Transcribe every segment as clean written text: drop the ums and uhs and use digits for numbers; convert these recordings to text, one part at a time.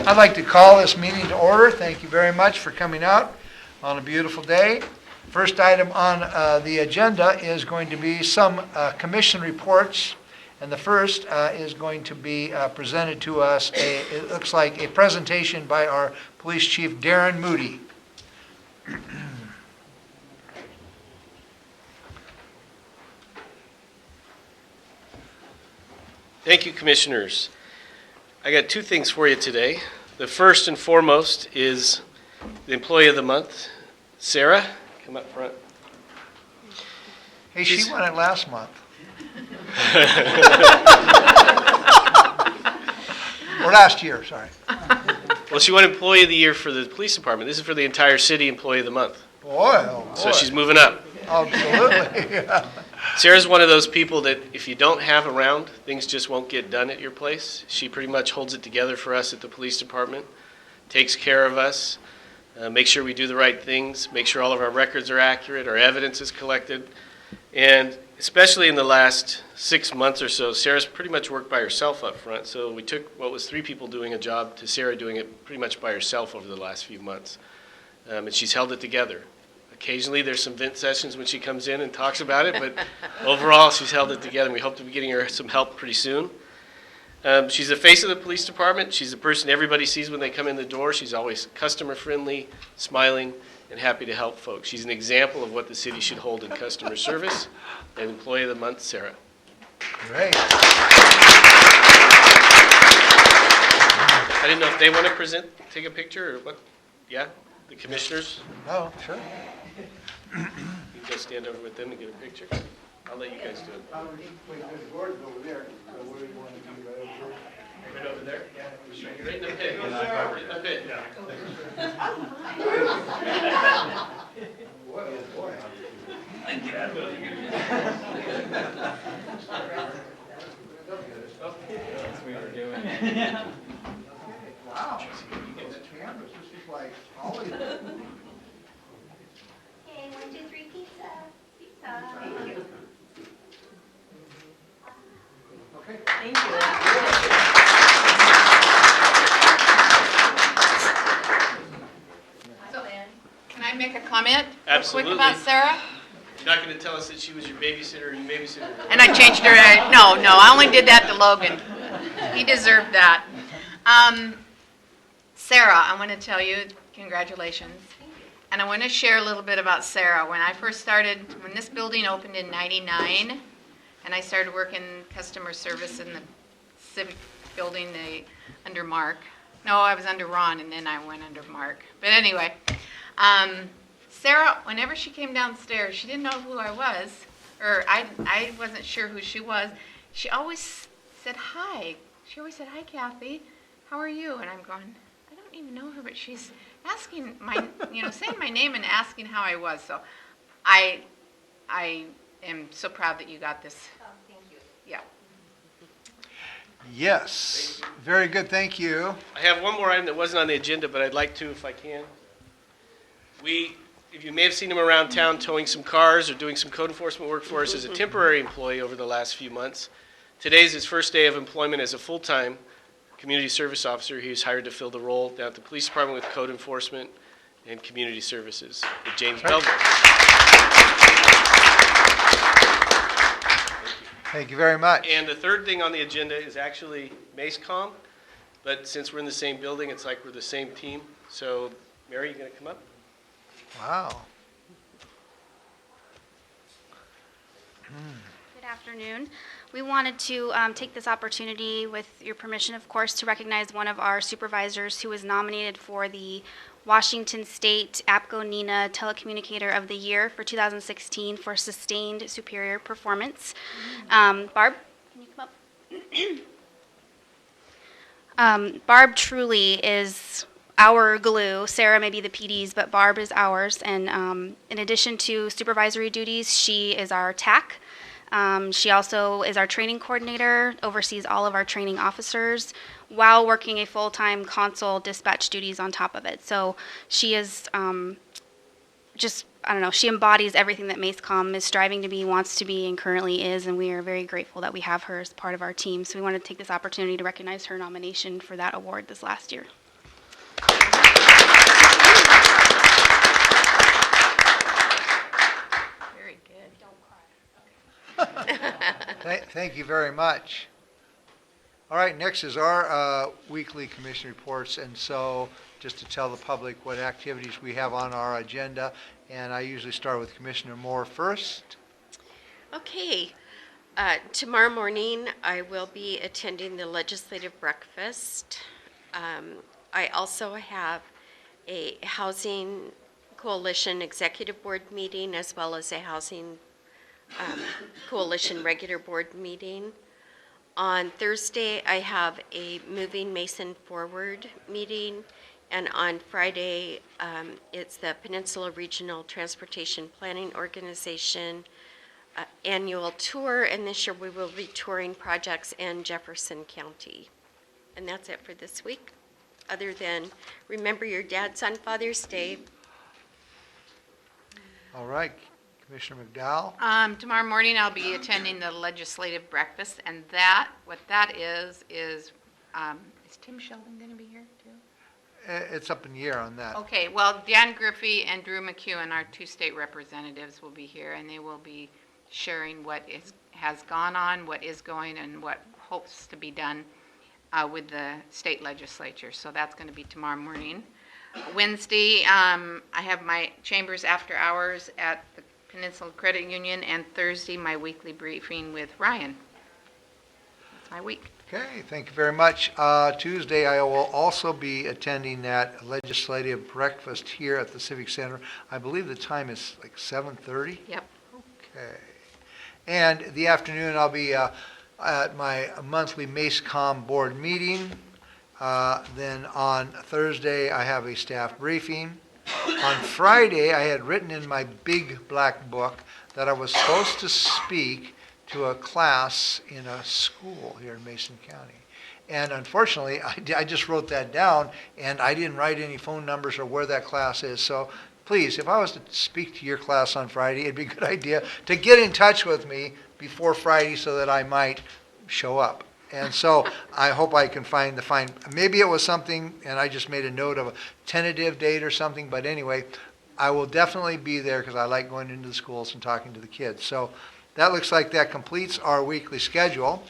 I'd like to call this meeting to order. Thank you very much for coming out on a beautiful day. First item on the agenda is going to be some commission reports, and the first is going to be presented to us, it looks like a presentation by our Police Chief Darren Moody. Thank you, Commissioners. I got two things for you today. The first and foremost is the Employee of the Month, Sarah. Come up front. Hey, she won it last month. Or last year, sorry. Well, she won Employee of the Year for the Police Department. This is for the entire city Employee of the Month. Boy, oh boy. So she's moving up. Absolutely. Yeah. Sarah's one of those people that if you don't have around, things just won't get done at your place. She pretty much holds it together for us at the police department, takes care of us, makes sure we do the right things, make sure all of our records are accurate, our evidence is collected. And especially in the last 6 months or so, Sarah's pretty much worked by herself up front. So we took what was 3 people doing a job to Sarah doing it pretty much by herself over the last few months. And she's held it together. Occasionally there's some vent sessions when she comes in and talks about it, but overall she's held it together, and we hope to be getting her some help pretty soon. She's the face of the police department. She's the person everybody sees when they come in the door. She's always customer friendly, smiling, and happy to help folks. She's an example of what the city should hold in customer service. And Employee of the Month, Sarah. Great. I didn't know if they want to take a picture or what. Yeah, the commissioners. Oh, sure. You can go stand over with them and get a picture. I'll let you guys do it. Gordon's over there. Where do you want to do that? Right over there? Yeah. Right in the pit. Right in the pit. Boy. That's what we were doing. Wow. The cameras, this is like Hollywood. Okay, 1, 2, 3, pizza. Pizza. Thank you. Okay. Thank you. So, can I make a comment? Absolutely. Quick about Sarah? You're not going to tell us that she was your babysitter or you babysitted her? And I changed her. No, I only did that to Logan. He deserved that. Sarah, I want to tell you congratulations. And I want to share a little bit about Sarah. When I first started, when this building opened in '99, and I started working customer service in the civic building under Mark. No, I was under Ron, and then I went under Mark. But anyway, Sarah, whenever she came downstairs, she didn't know who I was, or I wasn't sure who she was. She always said hi. She always said, "Hi, Kathy. How are you?" And I'm going, I don't even know her, but she's asking saying my name and asking how I was. So I am so proud that you got this. Oh, thank you. Yeah. Yes. Very good. Thank you. I have one more item that wasn't on the agenda, but I'd like to if I can. If you may have seen him around town towing some cars or doing some code enforcement work for us as a temporary employee over the last few months. Today's his first day of employment as a full-time community service officer. He was hired to fill the role down at the police department with code enforcement and community services with James Belville. Thank you very much. And the third thing on the agenda is actually MaceCom, but since we're in the same building, it's like we're the same team. So, Mary, you going to come up? Wow. Good afternoon. We wanted to take this opportunity, with your permission, of course, to recognize one of our supervisors who was nominated for the Washington State APCO NINA Telecommunicator of the Year for 2016 for sustained superior performance. Barb, can you come up? Barb truly is our glue. Sarah may be the PD's, but Barb is ours. And in addition to supervisory duties, she is our TAC. She also is our training coordinator, oversees all of our training officers, while working a full-time console dispatch duties on top of it. So she is she embodies everything that MaceCom is striving to be, wants to be, and currently is, and we are very grateful that we have her as part of our team. So we want to take this opportunity to recognize her nomination for that award this last year. Thank you very much. All right, next is our weekly commission reports, and so just to tell the public what activities we have on our agenda, and I usually start with Commissioner Moore first. Okay. Tomorrow morning, I will be attending the legislative breakfast. I also have a Housing Coalition Executive Board meeting as well as a Housing Coalition Regular Board meeting. On Thursday, I have a Moving Mason Forward meeting, and on Friday, it's the Peninsula Regional Transportation Planning Organization annual tour, and this year we will be touring projects in Jefferson County. And that's it for this week, other than remember your dads on Father's Day. All right, Commissioner McDowell. Tomorrow morning, I'll be attending the legislative breakfast, and what that is Tim Sheldon going to be here too? It's up in the air on that. Okay, well, Dan Griffey and Drew McEwen, our two state representatives, will be here, and they will be sharing what has gone on, what is going, and what hopes to be done with the state legislature. So that's going to be tomorrow morning. Wednesday, I have my chambers after hours at the Peninsula Credit Union, and Thursday, my weekly briefing with Ryan. That's my week. Okay, thank you very much. Tuesday, I will also be attending that legislative breakfast here at the Civic Center. I believe the time is like 7:30. Yep. Okay. And the afternoon, I'll be at my monthly MACECOM board meeting. Then on Thursday, I have a staff briefing. On Friday, I had written in my big black book that I was supposed to speak to a class in a school here in Mason County. And unfortunately, I just wrote that down, and I didn't write any phone numbers or where that class is. So please, if I was to speak to your class on Friday, it'd be a good idea to get in touch with me before Friday so that I might show up. And so I hope I can find maybe it was something, and I just made a note of a tentative date or something, but anyway, I will definitely be there because I like going into the schools and talking to the kids. So that looks like that completes our weekly schedule.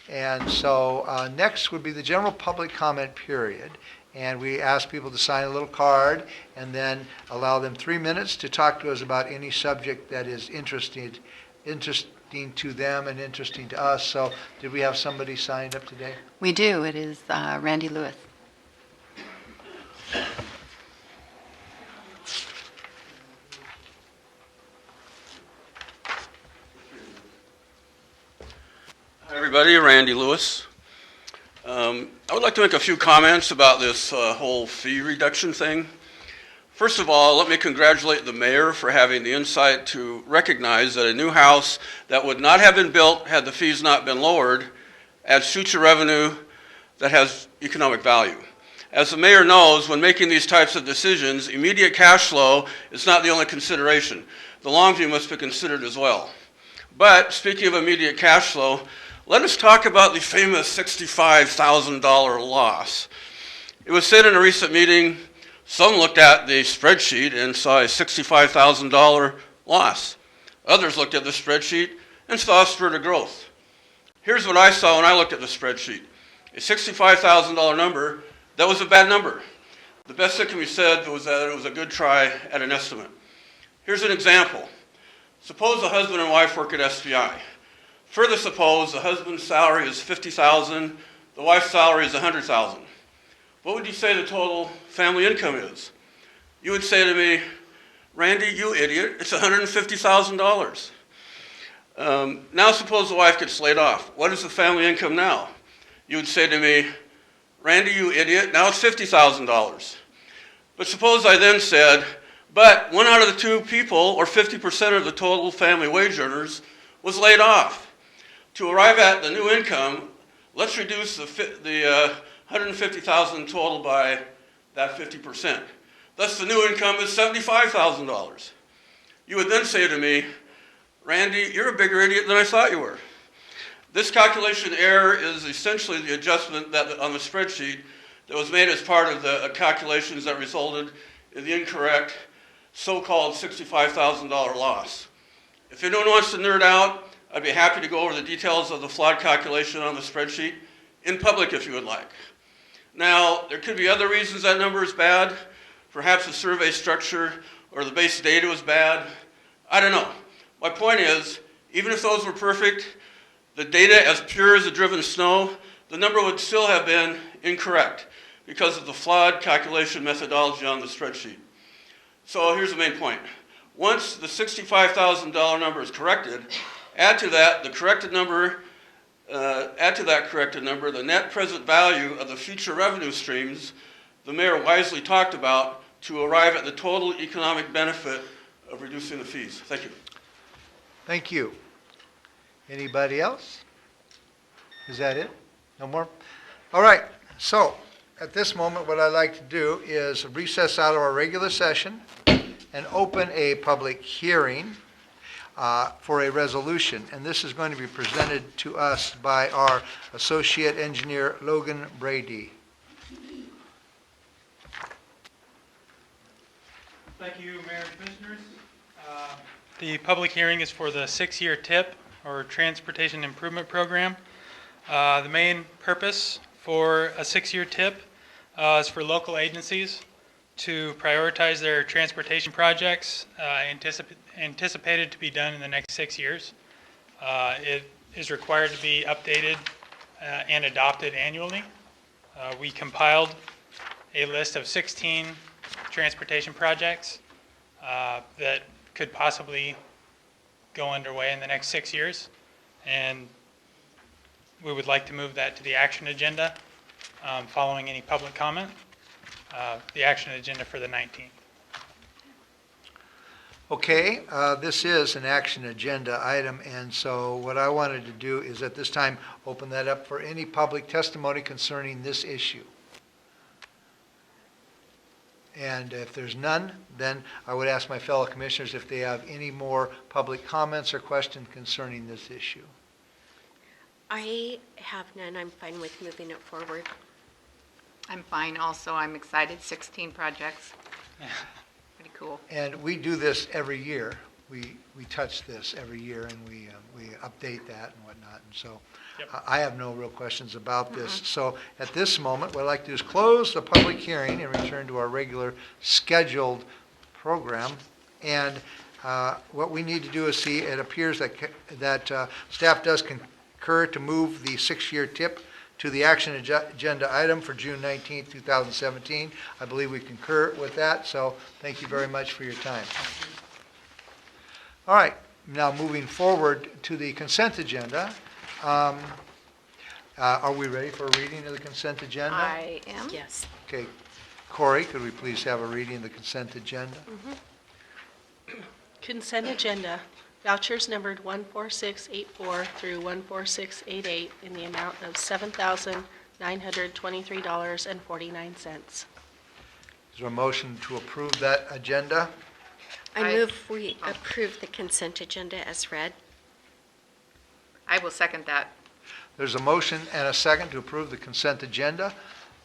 And so next would be the general public comment period. And we ask people to sign a little card and then allow them 3 minutes to talk to us about any subject that is interesting to them and interesting to us. So did we have somebody signed up today? We do. It is Randy Lewis. Hi, everybody. Randy Lewis. I would like to make a few comments about this whole fee reduction thing. First of all, let me congratulate the mayor for having the insight to recognize that a new house that would not have been built had the fees not been lowered adds future revenue that has economic value. As the mayor knows, when making these types of decisions, immediate cash flow is not the only consideration. The long view must be considered as well. But speaking of immediate cash flow, let us talk about the famous $65,000 loss. It was said in a recent meeting, some looked at the spreadsheet and saw a $65,000 loss. Others looked at the spreadsheet and saw a spurt of growth. Here's what I saw when I looked at the spreadsheet. A $65,000 number, that was a bad number. The best that can be said was that it was a good try at an estimate. Here's an example. Suppose a husband and wife work at SPI. Further suppose the husband's salary is $50,000, the wife's salary is $100,000. What would you say the total family income is? You would say to me, Randy, you idiot, it's $150,000. Now suppose the wife gets laid off. What is the family income now? You would say to me, Randy, you idiot, now it's $50,000. But suppose I then said, but one out of the two people, or 50% of the total family wage earners, was laid off. To arrive at the new income, let's reduce the $150,000 total by that 50%. Thus, the new income is $75,000. You would then say to me, Randy, you're a bigger idiot than I thought you were. This calculation error is essentially the adjustment that on the spreadsheet that was made as part of the calculations that resulted in the incorrect so-called $65,000 loss. If anyone wants to nerd out, I'd be happy to go over the details of the flawed calculation on the spreadsheet in public if you would like. Now, there could be other reasons that number is bad. Perhaps the survey structure or the base data was bad. I don't know. My point is, even if those were perfect, the data as pure as the driven snow, the number would still have been incorrect because of the flawed calculation methodology on the spreadsheet. So here's the main point. Once the $65,000 number is corrected, add to that corrected number, the net present value of the future revenue streams the mayor wisely talked about to arrive at the total economic benefit of reducing the fees. Thank you. Thank you. Anybody else? Is that it? No more? All right, so at this moment, what I'd like to do is recess out of our regular session and open a public hearing for a resolution. And this is going to be presented to us by our Associate Engineer, Logan Brady. Thank you, Mayor and Commissioners. The public hearing is for the 6-year TIP, or Transportation Improvement Program. The main purpose for a 6-year TIP is for local agencies to prioritize their transportation projects anticipated to be done in the next 6 years. It is required to be updated and adopted annually. We compiled a list of 16 transportation projects that could possibly go underway in the next 6 years, and we would like to move that to the action agenda following any public comment. The action agenda for the 19th. Okay, this is an action agenda item, and so what I wanted to do is at this time open that up for any public testimony concerning this issue. And if there's none, then I would ask my fellow commissioners if they have any more public comments or questions concerning this issue. I have none. I'm fine with moving it forward. I'm fine also. I'm excited. 16 projects. Pretty cool. And we do this every year. We touch this every year, and we update that and whatnot. And so Yep. I have no real questions about this. So at this moment, what I'd like to do is close the public hearing and return to our regular scheduled program. And what we need to do is see, it appears that staff does concur to move the 6-year TIP to the action agenda item for June 19th, 2017. I believe we concur with that, so thank you very much for your time. All right, now moving forward to the consent agenda. Are we ready for a reading of the consent agenda? I am. Yes. Okay, Corey, could we please have a reading of the consent agenda? Consent agenda. Vouchers numbered 14684 through 14688 in the amount of $7,923.49. Is there a motion to approve that agenda? I move we approve the consent agenda as read. I will second that. There's a motion and a second to approve the consent agenda.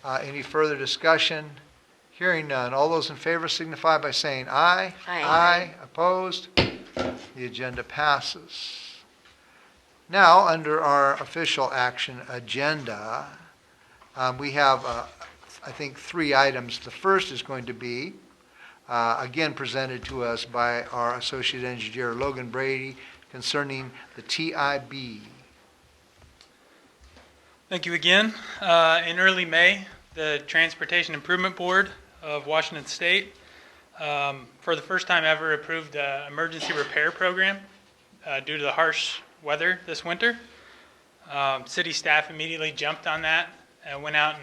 Any further discussion? Hearing none. All those in favor signify by saying aye. Aye. Aye. Opposed? The agenda passes. Now, under our official action agenda, we have, I think, 3 items. The first is going to be, again, presented to us by our Associate Engineer, Logan Brady, concerning the TIB. Thank you again. In early May, the Transportation Improvement Board of Washington State, for the first time ever, approved an emergency repair program due to the harsh weather this winter. City staff immediately jumped on that and went out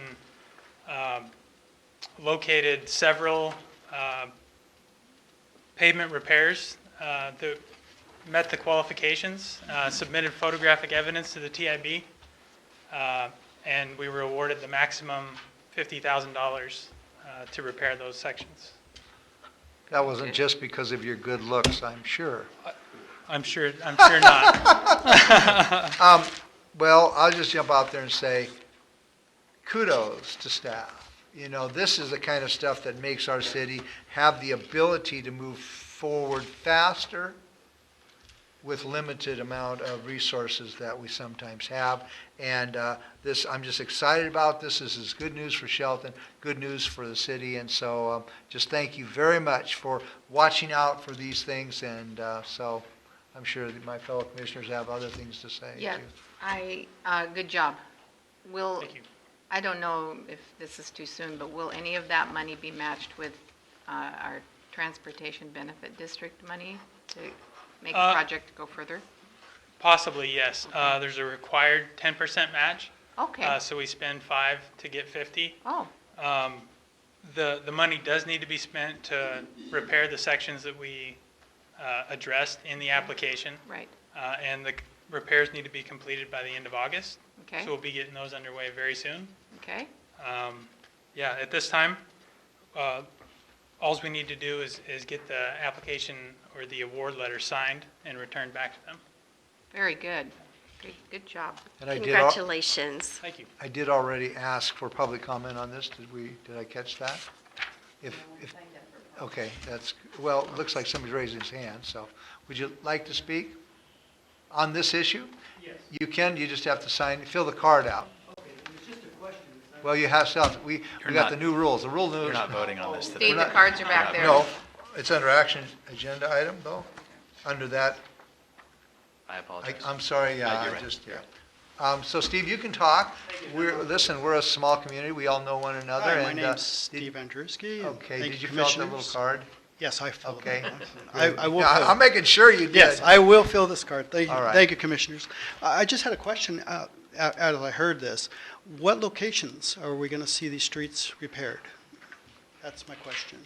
and located several pavement repairs that met the qualifications, submitted photographic evidence to the TIB, and we were awarded the maximum $50,000 to repair those sections. That wasn't just because of your good looks, I'm sure. I'm sure not. Well, I'll just jump out there and say, kudos to staff. You know, this is the kind of stuff that makes our city have the ability to move forward faster with limited amount of resources that we sometimes have. And I'm just excited about this. This is good news for Shelton, good news for the city. And so just thank you very much for watching out for these things. And so I'm sure that my fellow commissioners have other things to say, Yeah, too. good job. Will, Thank you. I don't know if this is too soon, but will any of that money be matched with our transportation benefit district money to make the project go further? Possibly, yes. There's a required 10% match. Okay. So we spend 5 to get 50. Oh, The money does need to be spent to repair the sections that we addressed in the application. right. And the repairs need to be completed by the end of August. Okay. So we'll be getting those underway very soon. Okay. Yeah, at this time, all we need to do is get the application or the award letter signed and returned back to them. Very good. Good job. And I Congratulations. Thank you. did already ask for public comment on this. Did I catch that? Okay, well, it looks like somebody's raising his hand, so would you like to speak on this issue? Yes. You can, you just have to fill the card out. Okay, it's just a question. Well, you have to, we got the new rules. The rule You're news. not voting on this today. Steve, the cards are back there. No, it's under action agenda item, though, under that. I apologize. I'm sorry, yeah, You're I right. just, yeah. So Steve, you can talk. Listen, we're a small community. We all know one another. Hi, my and, name's Steve Andruski. Okay, Thank did you, you fill out the little commissioners. card? Yes, I filled Okay. it. I will Yeah, fill I'm making sure you did. Yes, I will fill this card. Thank you. All right. Thank you, commissioners. I just had a question out as I heard this. What locations are we going to see these streets repaired? That's my question.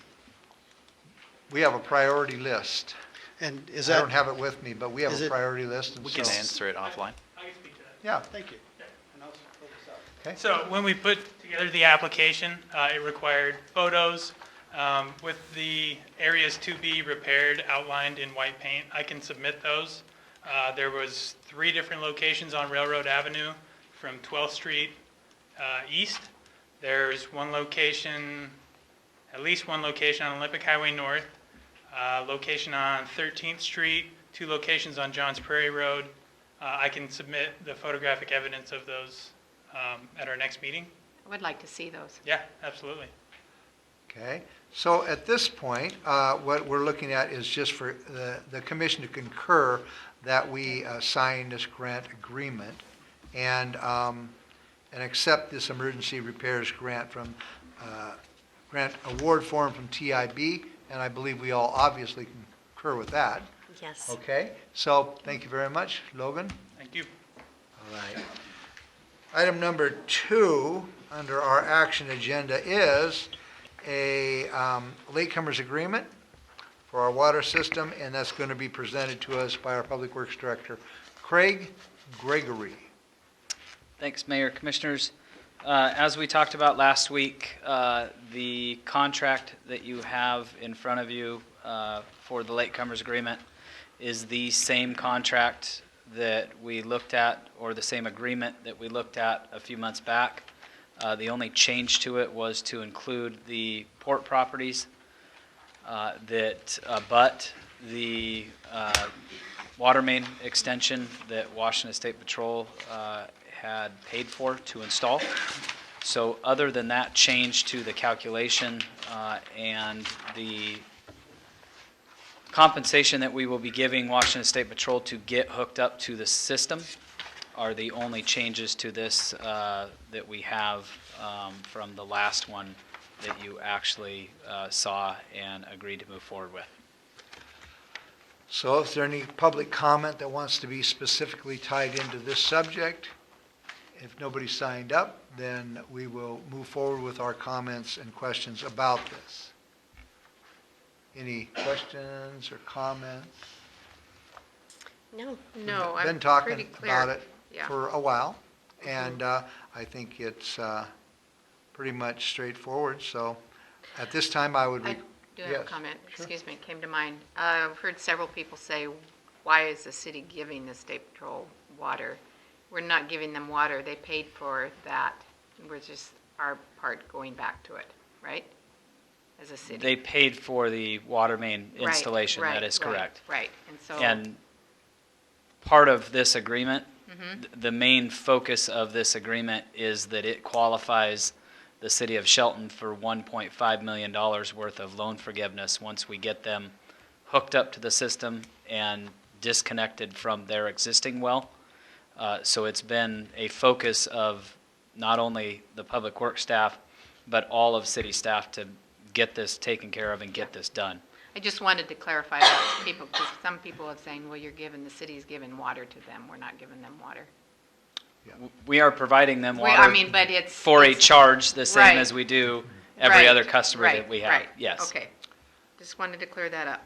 We have a priority list. And is I don't that, have it with me, but we have is a it- priority list. And We can so- answer it offline. I can speak to that. Yeah, thank you. And I'll fill this out. okay. So when we put together the application, it required photos with the areas to be repaired outlined in white paint. I can submit those. There was 3 different locations on Railroad Avenue from 12th Street east. There's one location, at least one location on Olympic Highway North, location on 13th Street, 2 locations on Johns Prairie Road. I can submit the photographic evidence of those at our next meeting. I would like to see those. Yeah, absolutely. Okay, so at this point, what we're looking at is just for the commission to concur that we sign this grant agreement and accept this emergency repairs grant from, grant award form from TIB, and I believe we all obviously concur with that. Yes. Okay, so thank you very much, Logan. Thank you. All right. Item number 2 under our action agenda is a latecomers agreement for our water system, and that's going to be presented to us by our Public Works Director, Craig Gregory. Thanks, Mayor, Commissioners. As we talked about last week, the contract that you have in front of you for the latecomers agreement is the same contract that we looked at, or the same agreement that we looked at a few months back. The only change to it was to include the port properties that abut the water main extension that Washington State Patrol had paid for to install. So other than that change to the calculation and the compensation that we will be giving Washington State Patrol to get hooked up to the system are the only changes to this that we have from the last one that you actually saw and agreed to move forward with. So if there any public comment that wants to be specifically tied into this subject, if nobody signed up, then we will move forward with our comments and questions about this. Any questions or comments? No. No, I'm Been talking pretty clear. about it Yeah. for a while, and I think it's pretty much straightforward. So at this time, I would... I do have a Yes, comment, sure. excuse me, it came to mind. I've heard several people say, why is the city giving the State Patrol water? We're not giving them water, they paid for that. We're just, our part going back to it, right? As a city. They paid for the water main Right, installation, right, that is right, correct. Right, and so. And part of this agreement, the main focus of this agreement is that it qualifies the city of Shelton for $1.5 million worth of loan forgiveness once we get them hooked up to the system and disconnected from their existing well. So it's been a focus of not only the public works staff, but all of city staff to get this taken care of and get this done. I just wanted to clarify that to people, because some people are saying, well, the city's giving water to them. We're not giving them water. We are providing them water But it's for a charge, the same Right. as we do every Right, other customer right, that we have. right. Yes. Okay. Just wanted to clear that up.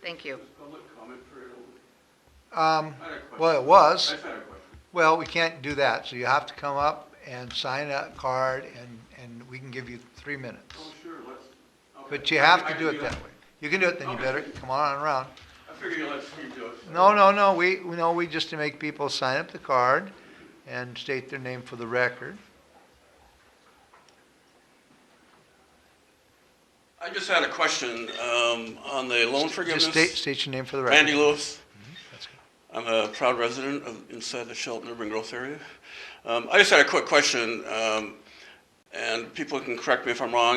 Thank you. Public comment period. Well, it was. I just had a question. Well, we can't do that, so you have to come up and sign a card, and we can give you 3 minutes. Oh, sure, let's. Okay. But you have I to can do it that way. You can do it, then you Okay. better come on around. I figure you let Steve do it. No, we just to make people sign up the card and state their name for the record. I just had a question on the loan forgiveness. Just state your name for the record. Randy Lewis. That's good. I'm a proud resident of inside the Shelton urban growth area. I just had a quick question, and people can correct me if I'm wrong.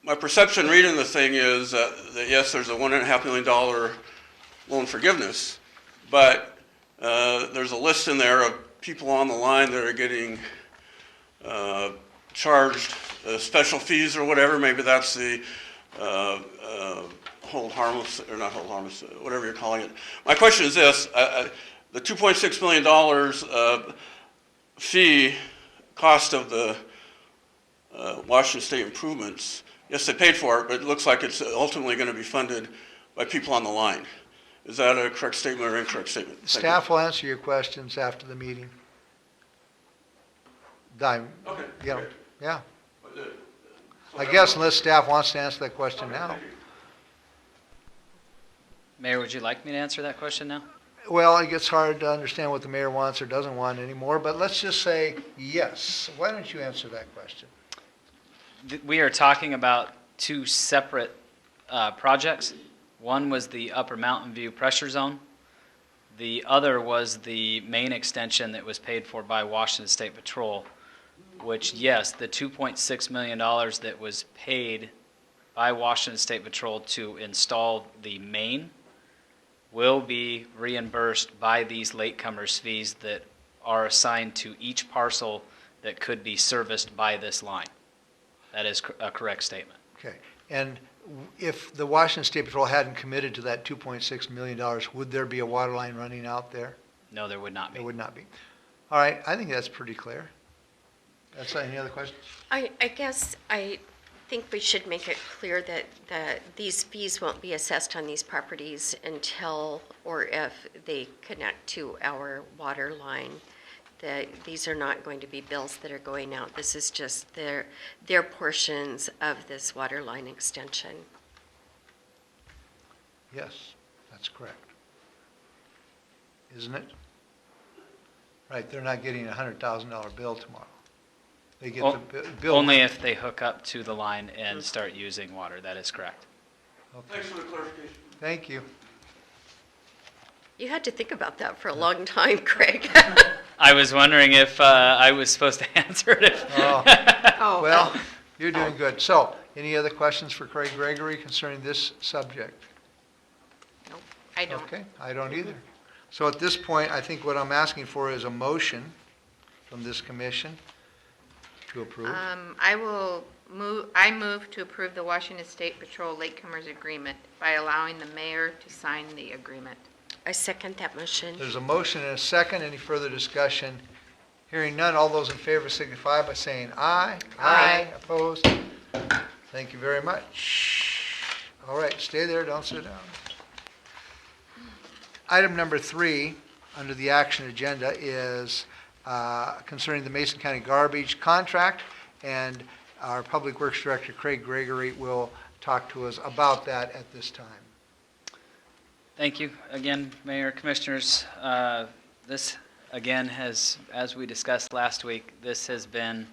My perception reading the thing is that yes, there's a $1.5 million loan forgiveness, but there's a list in there of people on the line that are getting charged special fees or whatever. Maybe that's the hold harmless, or not hold harmless, whatever you're calling it. My question is this, the $2.6 million fee cost of the Washington State improvements, yes, they paid for it, but it looks like it's ultimately going to be funded by people on the line. Is that a correct statement or incorrect statement? Thank you. Staff will answer your questions after the meeting. Okay. Yeah, great. yeah. But, so I that- guess unless staff wants to answer that question Okay, now. thank you. Mayor, would you like me to answer that question now? Well, it gets hard to understand what the mayor wants or doesn't want anymore, but let's just say yes. Why don't you answer that question? We are talking about two separate projects. One was the Upper Mountain View pressure zone. The other was the main extension that was paid for by Washington State Patrol, which, yes, the $2.6 million that was paid by Washington State Patrol to install the main will be reimbursed by these latecomers fees that are assigned to each parcel that could be serviced by this line. That is a correct statement. Okay, and if the Washington State Patrol hadn't committed to that $2.6 million, would there be a water line running out there? No, there would not be. There would not be. All right, I think that's pretty clear. That's any other questions? I guess I think we should make it clear that these fees won't be assessed on these properties until or if they connect to our water line. These are not going to be bills that are going out. This is just their portions of this water line extension. Yes, that's correct. Isn't it? Right, they're not getting a $100,000 bill tomorrow. They get the bill. Only if they hook up to the line and start using water. That is correct. Okay, Thanks for the clarification. thank you. You had to think about that for a long time, Craig. I was wondering if I was supposed to answer it. Oh, Well, you're doing good. So, any other questions for Craig Gregory concerning this subject? nope, I don't. Okay, I don't either. So at this point, I think what I'm asking for is a motion from this commission to approve. I move to approve the Washington State Patrol Latecomers Agreement by allowing the mayor to sign the agreement. I second that motion. There's a motion and a second. Any further discussion? Hearing none, all those in favor signify by saying aye. Aye. Opposed? Thank you very much. All right, stay there, don't sit down. Item number 3 under the action agenda is concerning the Mason County garbage contract, and our Public Works Director, Craig Gregory, will talk to us about that at this time. Thank you again, Mayor, Commissioners. This, again, has, as we discussed last week, this has been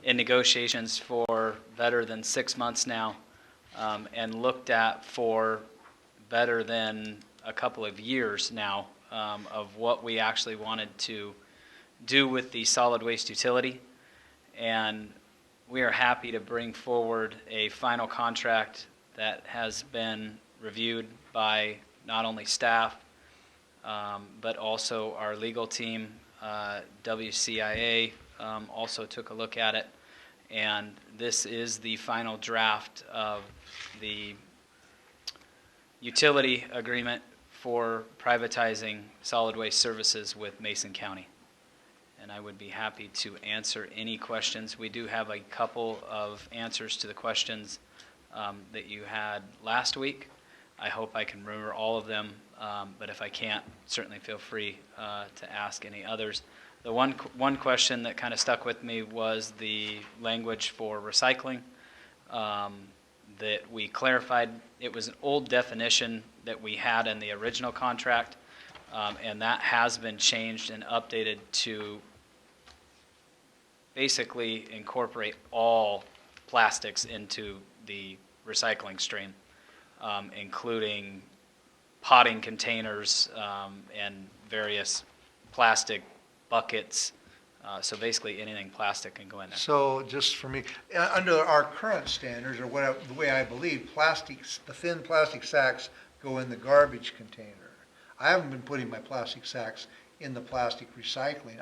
in negotiations for better than 6 months now, and looked at for better than a couple of years now of what we actually wanted to do with the solid waste utility. And we are happy to bring forward a final contract that has been reviewed by not only staff, but also our legal team. WCIA also took a look at it, and this is the final draft of the utility agreement for privatizing solid waste services with Mason County. And I would be happy to answer any questions. We do have a couple of answers to the questions that you had last week. I hope I can remember all of them, but if I can't, certainly feel free to ask any others. The one question that kind of stuck with me was the language for recycling that we clarified. It was an old definition that we had in the original contract, and that has been changed and updated to basically incorporate all plastics into the recycling stream, including potting containers and various plastic buckets. So basically anything plastic can go in there. So just for me, under our current standards, or the way I believe, the thin plastic sacks go in the garbage container. I haven't been putting my plastic sacks in the plastic recycling.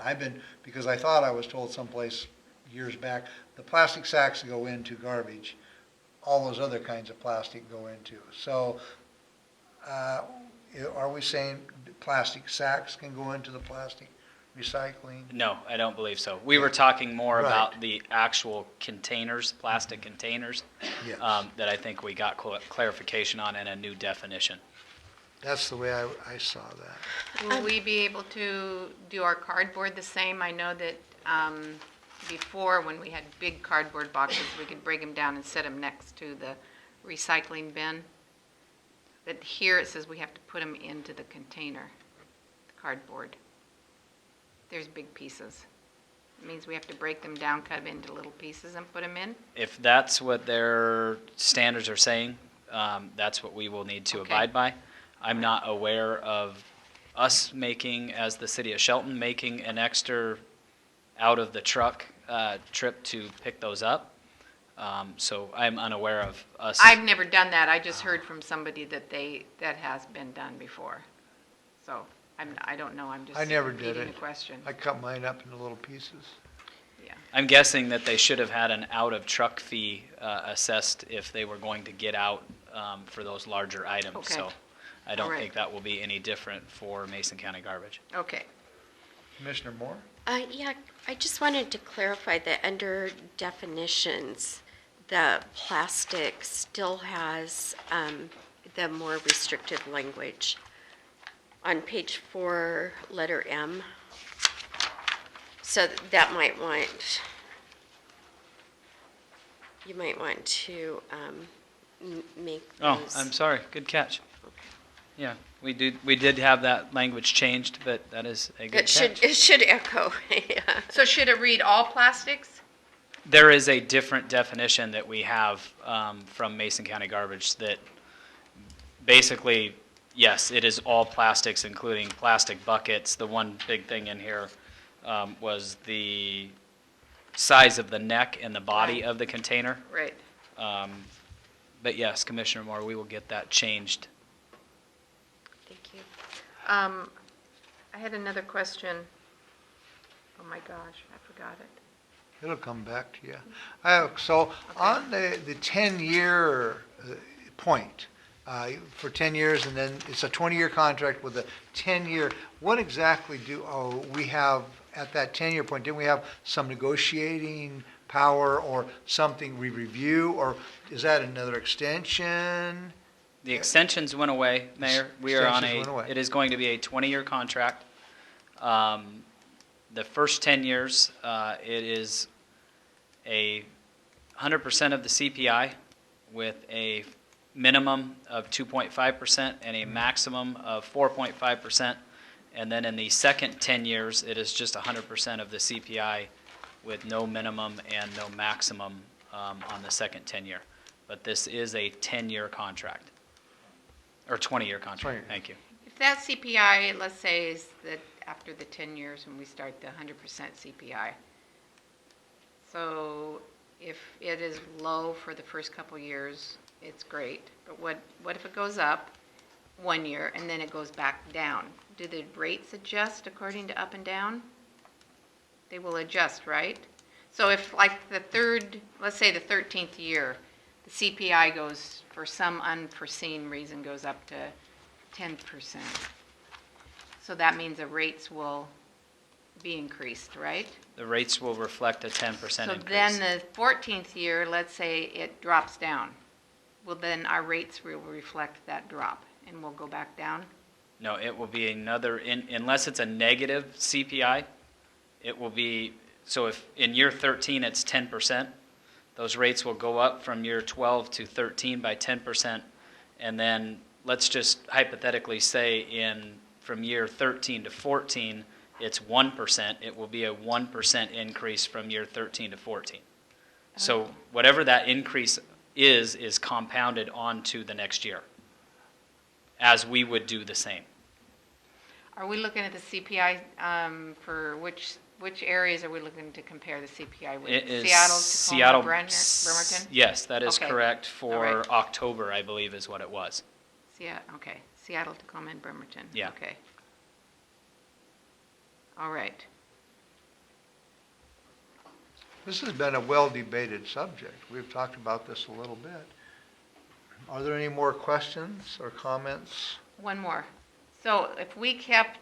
Because I thought I was told someplace years back, the plastic sacks go into garbage, all those other kinds of plastic go into. So are we saying plastic sacks can go into the plastic recycling? No, I don't believe so. We were talking more Right. about the actual containers, plastic containers, Yes. that I think we got clarification on in a new definition. That's the way I saw that. Will we be able to do our cardboard the same? I know that before, when we had big cardboard boxes, we could break them down and set them next to the recycling bin. But here it says we have to put them into the container, the cardboard. There's big pieces. It means we have to break them down, cut them into little pieces and put them in? If that's what their standards are saying, that's what we will need to Okay. abide by. I'm not aware of us making, as the city of Shelton, making an extra out of the truck trip to pick those up. So I'm unaware of us. I've never done that. I just heard from somebody that has been done before. So I don't know. I'm just I never did repeating it. the question. I cut mine up into little pieces. Yeah. I'm guessing that they should have had an out-of-truck fee assessed if they were going to get out for those larger items. Okay. So I don't All right. think that will be any different for Mason County Garbage. Okay. Commissioner Moore? Yeah, I just wanted to clarify that under definitions, the plastic still has the more restrictive language. On page 4, letter M. So that you might want to make Oh, those. I'm sorry. Good catch. Yeah, we did have that language changed, but that is a good catch. It should echo, yeah. So should it read all plastics? There is a different definition that we have from Mason County Garbage that basically, yes, it is all plastics, including plastic buckets. The one big thing in here was the size of the neck and the body Right. of the container. Right. But yes, Commissioner Moore, we will get that changed. Thank you. I had another question. Oh my gosh, I forgot it. It'll come back to you. So on the 10-year point, for 10 years, and then it's a 20-year contract with a 10-year, what exactly do we have at that 10-year point? Didn't we have some negotiating power or something we review, or is that another extension? The extensions went away, Mayor. We are on Extensions went away. it is going to be a 20-year contract. The first 10 years, it is 100% of the CPI with a minimum of 2.5% and a maximum of 4.5%. And then in the second 10 years, it is just 100% of the CPI with no minimum and no maximum on the second 10 year. But this is a 10-year contract. Or 20-year contract, 20 years. thank you. If that CPI, let's say, is that after the 10 years when we start the 100% CPI, so if it is low for the first couple years, it's great. But what if it goes up 1 year and then it goes back down? Do the rates adjust according to up and down? They will adjust, right? So if like let's say the 13th year, the CPI goes, for some unforeseen reason, goes up to 10%. So that means the rates will be increased, right? The rates will reflect a 10% increase. So then the 14th year, let's say it drops down. Well, then our rates will reflect that drop and we'll go back down? No, it will be another, unless it's a negative CPI, it will be, so if in year 13 it's 10%, those rates will go up from year 12 to 13 by 10%, and then let's just hypothetically say from year 13 to 14, it's 1%, it will be a 1% increase from year 13 to 14. So whatever that increase is compounded onto the next year, as we would do the same. Are we looking at the CPI for which areas are we looking to compare the CPI with? It is Seattle, Tacoma, Bremerton? Yes, that is Okay. correct for All right. October, I believe is what it was. Okay, Seattle, Tacoma, and Bremerton. Yeah. Okay. All right. This has been a well-debated subject. We've talked about this a little bit. Are there any more questions or comments? One more. So if we had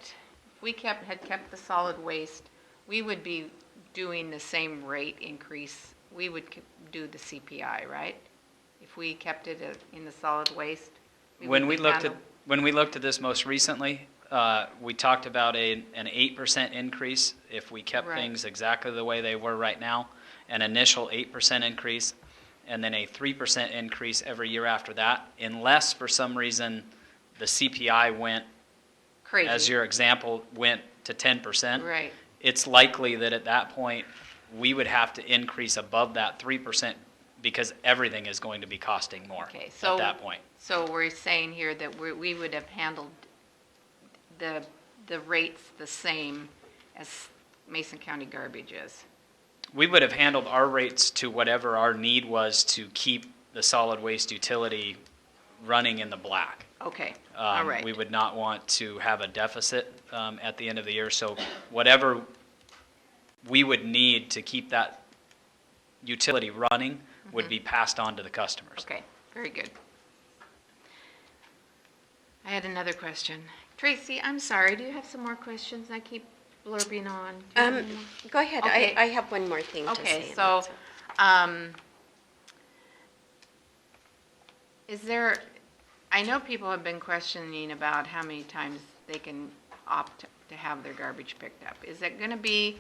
kept the solid waste, we would be doing the same rate increase. We would do the CPI, right? If we kept it in the solid waste. When we looked at this most recently, we talked about an 8% increase if we kept Right. things exactly the way they were right now, an initial 8% increase, and then a 3% increase every year after that, unless for some reason the CPI went, Crazy. as your example, went to 10%. Right. It's likely that at that point, we would have to increase above that 3% because everything is going to be costing more Okay, so at that point. So we're saying here that we would have handled the rates the same as Mason County garbage is. We would have handled our rates to whatever our need was to keep the solid waste utility running in the black. Okay, all right. We would not want to have a deficit at the end of the year, so whatever we would need to keep that utility running would be passed on to the customers. Okay, very good. I had another question. Tracy, I'm sorry, do you have some more questions? I keep blurbing on. Do you have any more? Go ahead. Okay. I have one more thing to say. Okay, so, is there, I know people have been questioning about how many times they can opt to have their garbage picked up. Is it gonna be,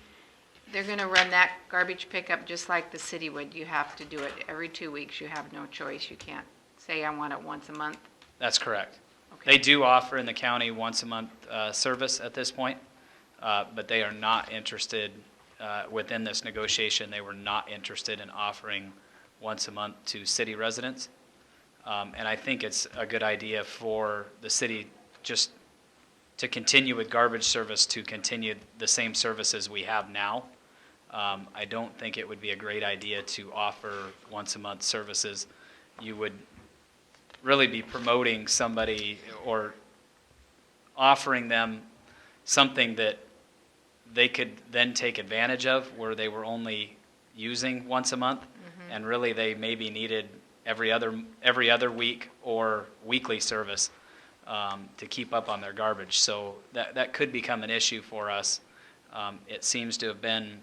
they're gonna run that garbage pickup just like the city would? You have to do it every 2 weeks, you have no choice, you can't say I want it once a month? That's correct. Okay. They do offer in the county once a month service at this point, but they are not interested, within this negotiation, they were not interested in offering once a month to city residents. And I think it's a good idea for the city just to continue with garbage service, to continue the same services we have now. I don't think it would be a great idea to offer once a month services. You would really be promoting somebody or offering them something that they could then take advantage of where they were only using once a month, and really they maybe needed every other week or weekly service to keep up on their garbage. So that could become an issue for us. It seems to have been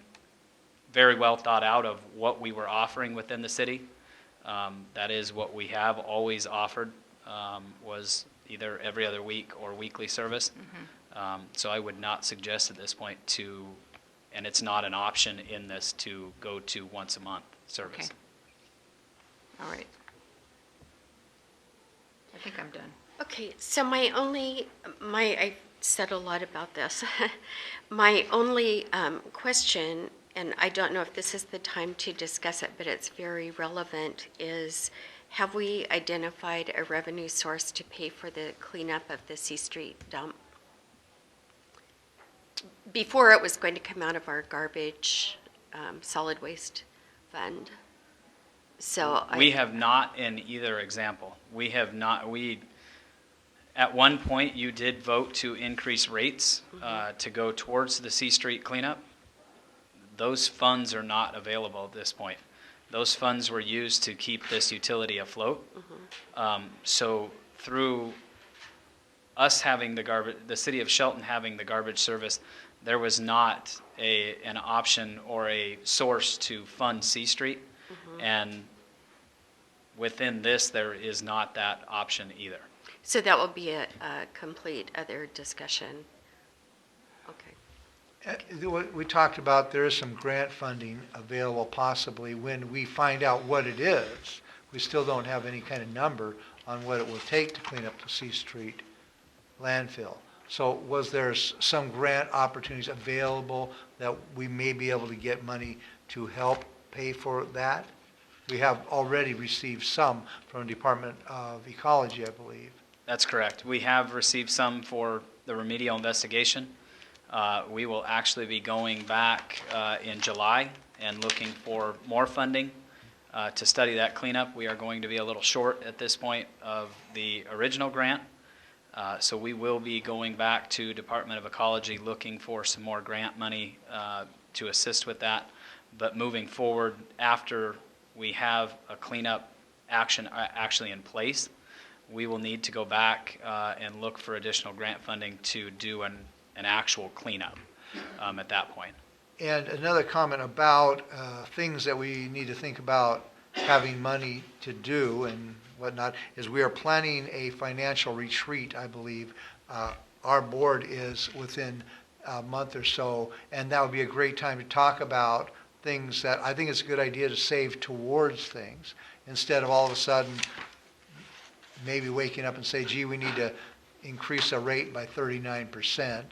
very well thought out of what we were offering within the city. That is what we have always offered, was either every other week or weekly service. So I would not suggest at this point to, and it's not an option in this, to go to once a month service. Okay. All right. I think I'm done. Okay, so I said a lot about this. My only question, and I don't know if this is the time to discuss it, but it's very relevant, is have we identified a revenue source to pay for the cleanup of the C Street dump? Before it was going to come out of our garbage, solid waste fund. So We have not in either example. We have not, at one point, you did vote to increase rates to go towards the C Street cleanup. Those funds are not available at this point. Those funds were used to keep this utility afloat. So through us having the city of Shelton having the garbage service, there was not an option or a source to fund C Street. And within this, there is not that option either. So that will be a complete other discussion. Okay. What we talked about, there is some grant funding available possibly when we find out what it is. We still don't have any kind of number on what it will take to clean up the C Street landfill. So was there some grant opportunities available that we may be able to get money to help pay for that? We have already received some from the Department of Ecology, I believe. That's correct. We have received some for the remedial investigation. We will actually be going back in July and looking for more funding to study that cleanup. We are going to be a little short at this point of the original grant. So we will be going back to Department of Ecology looking for some more grant money to assist with that. But moving forward, after we have a cleanup action actually in place, we will need to go back and look for additional grant funding to do an actual cleanup at that point. And another comment about things that we need to think about having money to do and whatnot is we are planning a financial retreat, I believe. Our board is within a month or so, and that would be a great time to talk about things that I think it's a good idea to save towards things instead of all of a sudden maybe waking up and say, gee, we need to increase a rate by 39%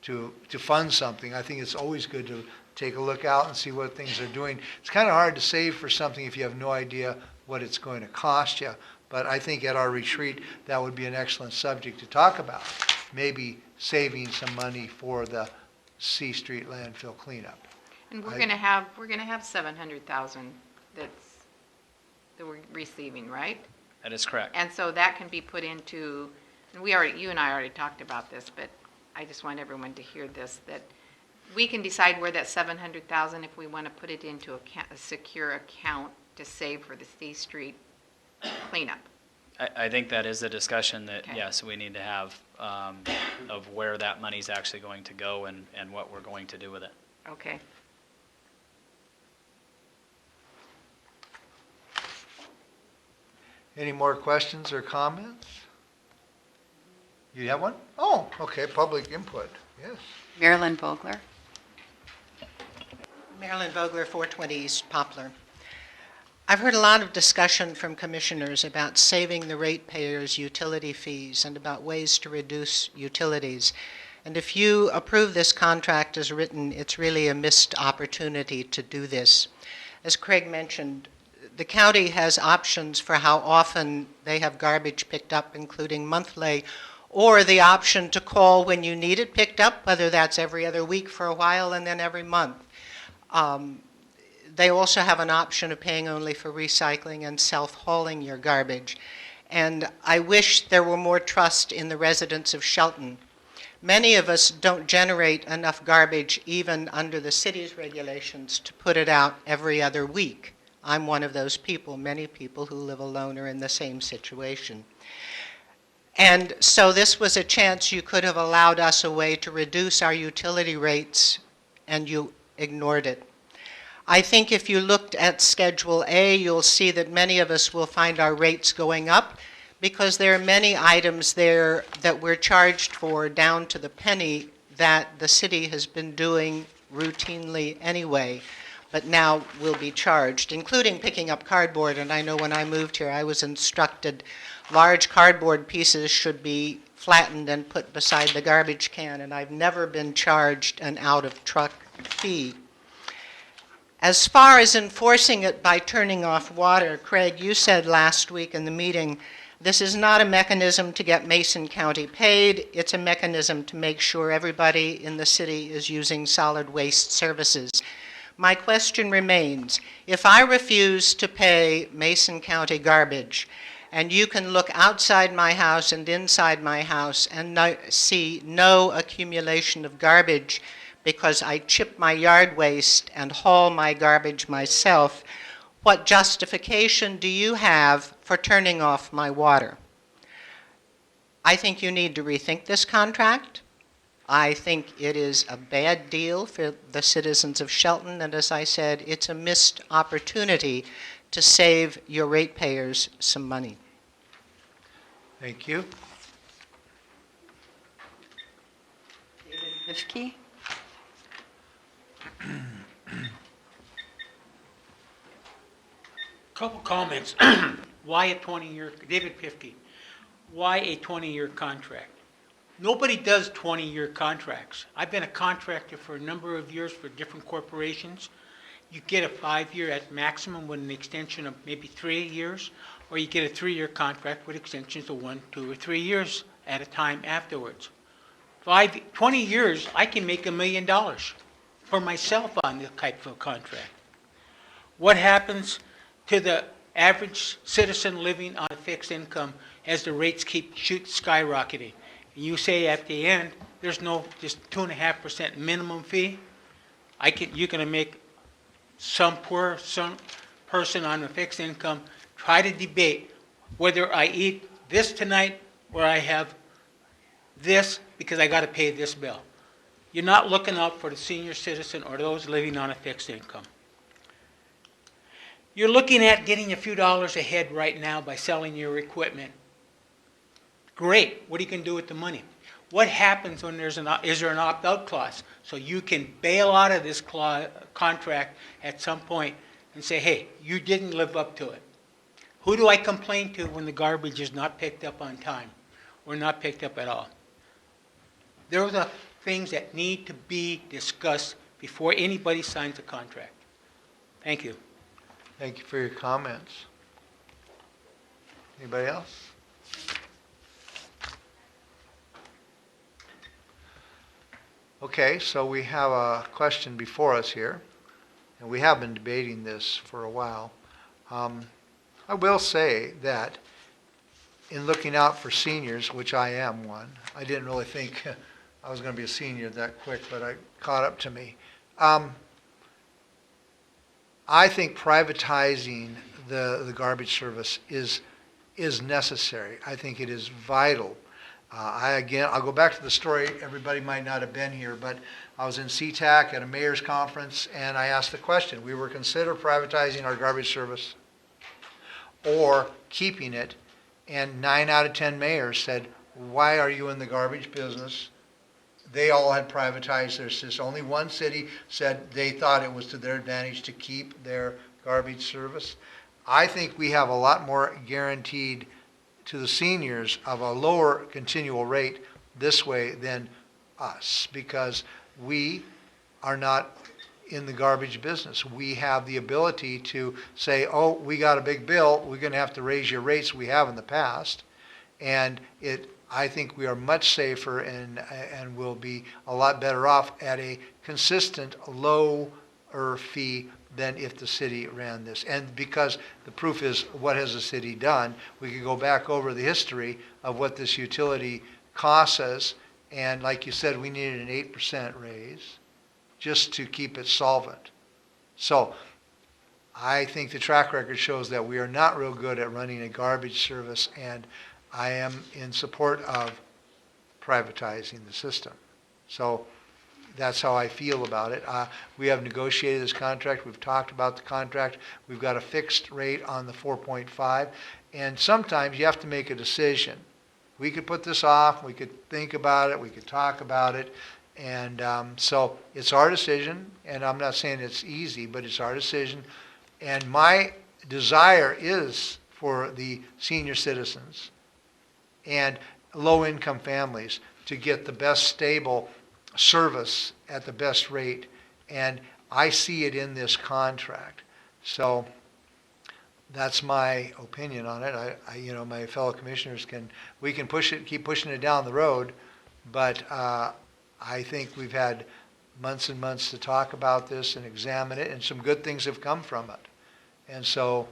to fund something. I think it's always good to take a look out and see what things are doing. It's kind of hard to save for something if you have no idea what it's going to cost you. But I think at our retreat, that would be an excellent subject to talk about. Maybe saving some money for the C Street landfill cleanup. And we're gonna have 700,000 that we're receiving, right? That is correct. And so that can be put into, and you and I already talked about this, but I just want everyone to hear this, that we can decide where that 700,000, if we want to put it into a secure account to save for the C Street cleanup. I think that is a discussion that, Okay. yes, we need to have of where that money's actually going to go and what we're going to do with it. Okay. Any more questions or comments? You have one? Oh, okay, public input, yes. Marilyn Vogler. Marilyn Vogler, 420 East Poplar. I've heard a lot of discussion from commissioners about saving the ratepayers' utility fees and about ways to reduce utilities. And if you approve this contract as written, it's really a missed opportunity to do this. As Craig mentioned, the county has options for how often they have garbage picked up, including monthly, or the option to call when you need it picked up, whether that's every other week for a while and then every month. They also have an option of paying only for recycling and self-hauling your garbage. And I wish there were more trust in the residents of Shelton. Many of us don't generate enough garbage, even under the city's regulations, to put it out every other week. I'm one of those people. Many people who live alone are in the same situation. And so this was a chance you could have allowed us a way to reduce our utility rates, and you ignored it. I think if you looked at Schedule A, you'll see that many of us will find our rates going up because there are many items there that we're charged for down to the penny that the city has been doing routinely anyway, but now will be charged, including picking up cardboard. And I know when I moved here, I was instructed large cardboard pieces should be flattened and put beside the garbage can, and I've never been charged an out-of-truck fee. As far as enforcing it by turning off water, Craig, you said last week in the meeting, this is not a mechanism to get Mason County paid. It's a mechanism to make sure everybody in the city is using solid waste services. My question remains, if I refuse to pay Mason County garbage, and you can look outside my house and inside my house and see no accumulation of garbage because I chip my yard waste and haul my garbage myself, what justification do you have for turning off my water? I think you need to rethink this contract. I think it is a bad deal for the citizens of Shelton, and as I said, it's a missed opportunity to save your ratepayers some money. Thank you. Fifke? Couple comments. Why a 20-year, David Pifke, why a 20-year contract? Nobody does 20-year contracts. I've been a contractor for a number of years for different corporations. You get a 5-year at maximum with an extension of maybe 3 years, or you get a 3-year contract with extensions of 1, 2, or 3 years at a time afterwards. 20 years, I can make $1 million for myself on this type of contract. What happens to the average citizen living on a fixed income as the rates keep skyrocketing? And you say at the end, there's no just 2.5% minimum fee. You're going to make some person on a fixed income try to debate whether I eat this tonight or I have this because I got to pay this bill. You're not looking out for the senior citizen or those living on a fixed income. You're looking at getting a few dollars ahead right now by selling your equipment. Great. What are you going to do with the money? What happens when is there an opt-out clause? So you can bail out of this contract at some point and say, hey, you didn't live up to it. Who do I complain to when the garbage is not picked up on time or not picked up at all? Those are things that need to be discussed before anybody signs a contract. Thank you. Thank you for your comments. Anybody else? Okay, so we have a question before us here, and we have been debating this for a while. I will say that in looking out for seniors, which I am one, I didn't really think I was going to be a senior that quick, but it caught up to me. I think privatizing the garbage service is necessary. I think it is vital. I'll go back to the story. Everybody might not have been here, but I was in SeaTac at a mayor's conference, and I asked the question. We were considering privatizing our garbage service or keeping it, and 9 out of 10 mayors said, why are you in the garbage business? They all had privatized their system. Only one city said they thought it was to their advantage to keep their garbage service. I think we have a lot more guaranteed to the seniors of a lower continual rate this way than us, because we are not in the garbage business. We have the ability to say, oh, we got a big bill, we're going to have to raise your rates we have in the past. And I think we are much safer and will be a lot better off at a consistent lower fee than if the city ran this. And because the proof is, what has the city done? We could go back over the history of what this utility costs us, and like you said, we needed an 8% raise just to keep it solvent. So I think the track record shows that we are not real good at running a garbage service, and I am in support of privatizing the system. So that's how I feel about it. We have negotiated this contract. We've talked about the contract. We've got a fixed rate on the 4.5. And sometimes you have to make a decision. We could put this off. We could think about it. We could talk about it. And so it's our decision. And I'm not saying it's easy, but it's our decision. And my desire is for the senior citizens and low-income families to get the best stable service at the best rate. And I see it in this contract. So that's my opinion on it. My fellow commissioners we can push it, keep pushing it down the road, but I think we've had months and months to talk about this and examine it, and some good things have come from it. And so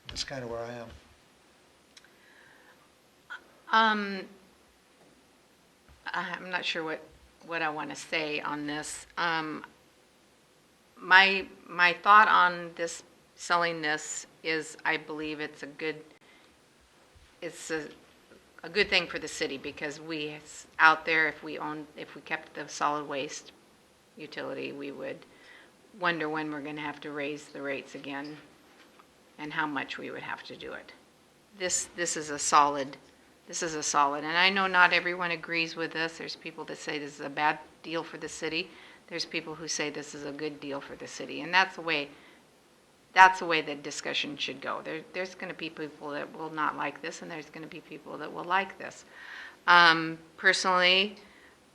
that's kind of where I am. I'm not sure what I want to say on this. My thought on this, selling this, is I believe it's a good thing for the city, because we out there, if we kept the solid waste utility, we would wonder when we're going to have to raise the rates again and how much we would have to do it. This is a solid, and I know not everyone agrees with this. There's people that say this is a bad deal for the city. There's people who say this is a good deal for the city, and that's the way the discussion should go. There's going to be people that will not like this, and there's going to be people that will like this. Personally,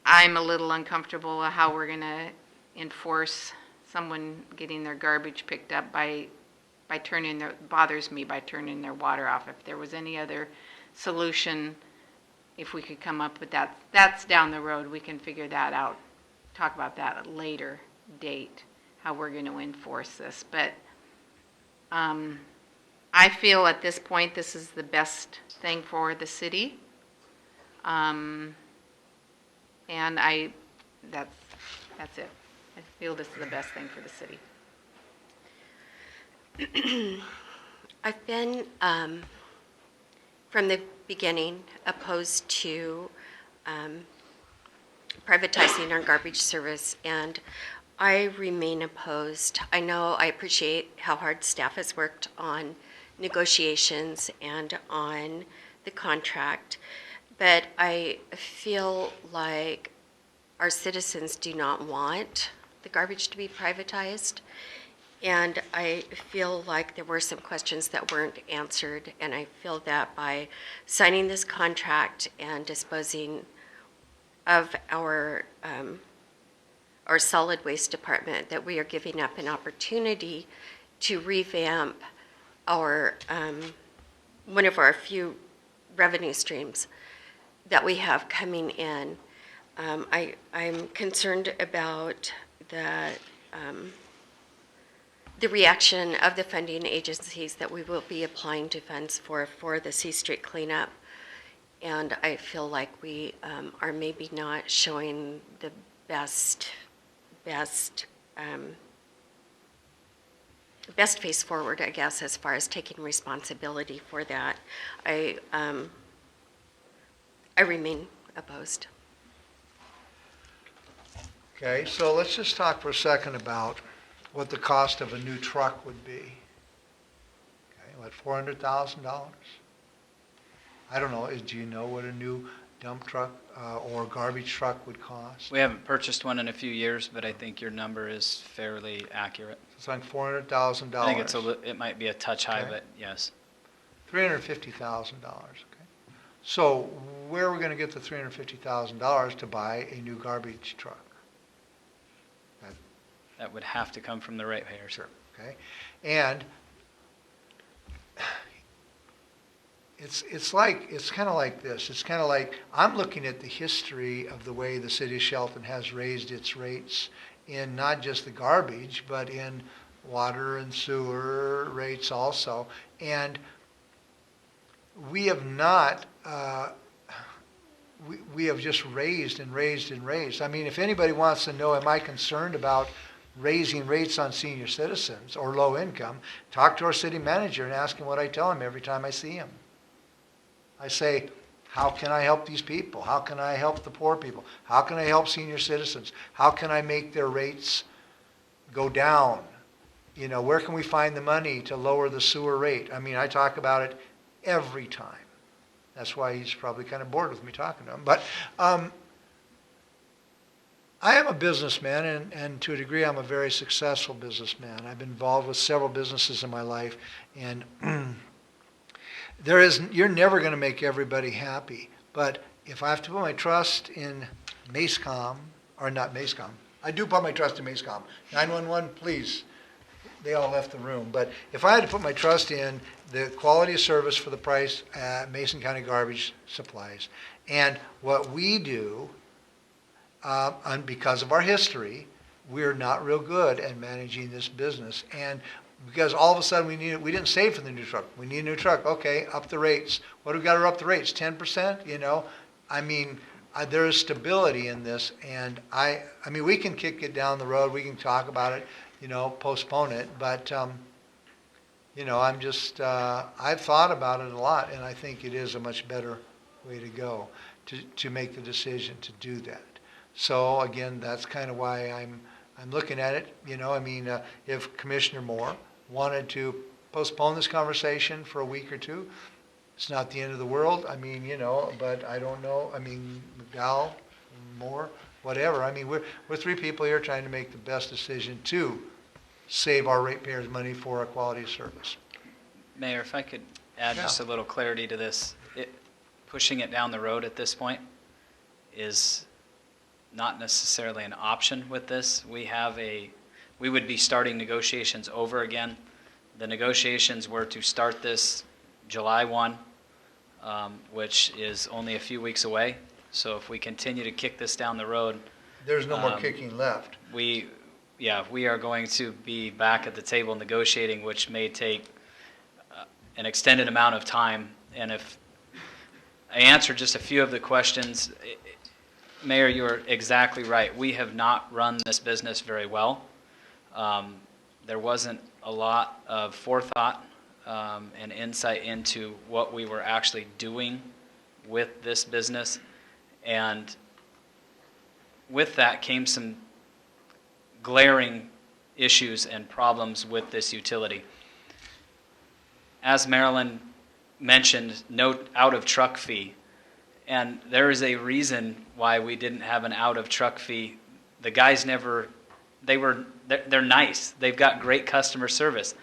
I'm a little uncomfortable with how we're going to enforce someone getting their garbage picked up by turning their water off. If there was any other solution, if we could come up with that, that's down the road. We can figure that out, talk about that at a later date, how we're going to enforce this. But I feel at this point this is the best thing for the city. And that's it. I feel this is the best thing for the city. I've been, from the beginning, opposed to privatizing our garbage service, and I remain opposed. I appreciate how hard staff has worked on negotiations and on the contract, but I feel like our citizens do not want the garbage to be privatized. And I feel like there were some questions that weren't answered, and I feel that by signing this contract and disposing of our solid waste department, that we are giving up an opportunity to revamp our one of our few revenue streams that we have coming in. I'm concerned about the reaction of the funding agencies that we will be applying to funds for the C Street cleanup. And I feel like we are maybe not showing the best face forward, I guess, as far as taking responsibility for that. I remain opposed. Okay, so let's just talk for a second about what the cost of a new truck would be. Okay, what, $400,000? I don't know. Do you know what a new dump truck or garbage truck would cost? We haven't purchased one in a few years, but I think your number is fairly accurate. It's like $400,000. I think it might be a touch high, but yes. $350,000. Okay. So where are we going to get the $350,000 to buy a new garbage truck? That would have to come from the ratepayers. Sure. Okay. And it's kind of like this. It's kind of like I'm looking at the history of the way the city of Shelton has raised its rates in not just the garbage, but in water and sewer rates also. And we have not, we have just raised and raised and raised. I mean, if anybody wants to know, am I concerned about raising rates on senior citizens or low income, talk to our city manager and ask him what I tell him every time I see him. I say, how can I help these people? How can I help the poor people? How can I help senior citizens? How can I make their rates go down? You know, where can we find the money to lower the sewer rate? I mean, I talk about it every time. That's why he's probably kind of bored with me talking to him. But I am a businessman, and to a degree, I'm a very successful businessman. I've been involved with several businesses in my life, and you're never going to make everybody happy. But if I have to put my trust in MACECOM, or not MACECOM, I do put my trust in Mascom. 911, please, they all left the room. But if I had to put my trust in the quality of service for the price at Mason County Garbage Supplies, and what we do, and because of our history, we're not real good at managing this business. And because all of a sudden we didn't save for the new truck. We need a new truck. Okay, up the rates. What do we got to up the rates? 10%? You know, I mean, there is stability in this, and I mean, we can kick it down the road. We can talk about it, you know, postpone it. But you know, I'm just I've thought about it a lot, and I think it is a much better way to go to make the decision to do that. So again, that's kind of why I'm looking at it. You know, I mean, if Commissioner Moore wanted to postpone this conversation for a week or two, it's not the end of the world. I mean, you know, but I don't know. I mean, McDowell, Moore, whatever. I mean, we're three people here trying to make the best decision to save our ratepayers money for a quality service. Mayor, if I could add just a little clarity to this. Pushing it down the road at this point is not necessarily an option with this. We would be starting negotiations over again. The negotiations were to start this July 1, which is only a few weeks away. So if we continue to kick this down the road, there's no more kicking left. We are going to be back at the table negotiating, which may take an extended amount of time. And if I answer just a few of the questions, Mayor, you're exactly right. We have not run this business very well. There wasn't a lot of forethought and insight into what we were actually doing with this business. And with that came some glaring issues and problems with this utility. As Marilyn mentioned, no out-of-truck fee. And there is a reason why we didn't have an out-of-truck fee. The guys they're nice. They've got great customer service.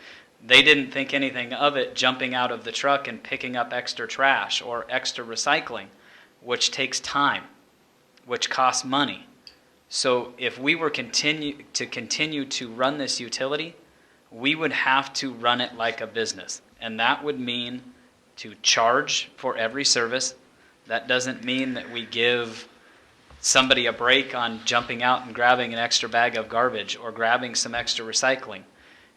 They didn't think anything of it jumping out of the truck and picking up extra trash or extra recycling, which takes time, which costs money. So if we were continue to run this utility, we would have to run it like a business. And that would mean to charge for every service. That doesn't mean that we give somebody a break on jumping out and grabbing an extra bag of garbage or grabbing some extra recycling.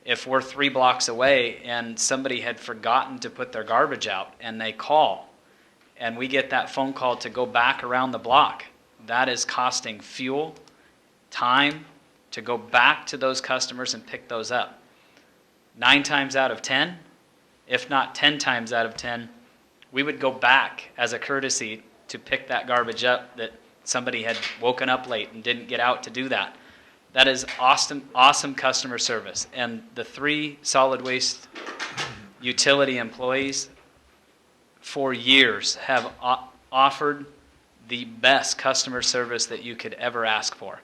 If we're 3 blocks away and somebody had forgotten to put their garbage out and they call and we get that phone call to go back around the block, that is costing fuel, time to go back to those customers and pick those up. 9 times out of 10, if not 10 times out of 10, we would go back as a courtesy to pick that garbage up that somebody had woken up late and didn't get out to do that. That is awesome customer service. And the 3 solid waste utility employees for years have offered the best customer service that you could ever ask for.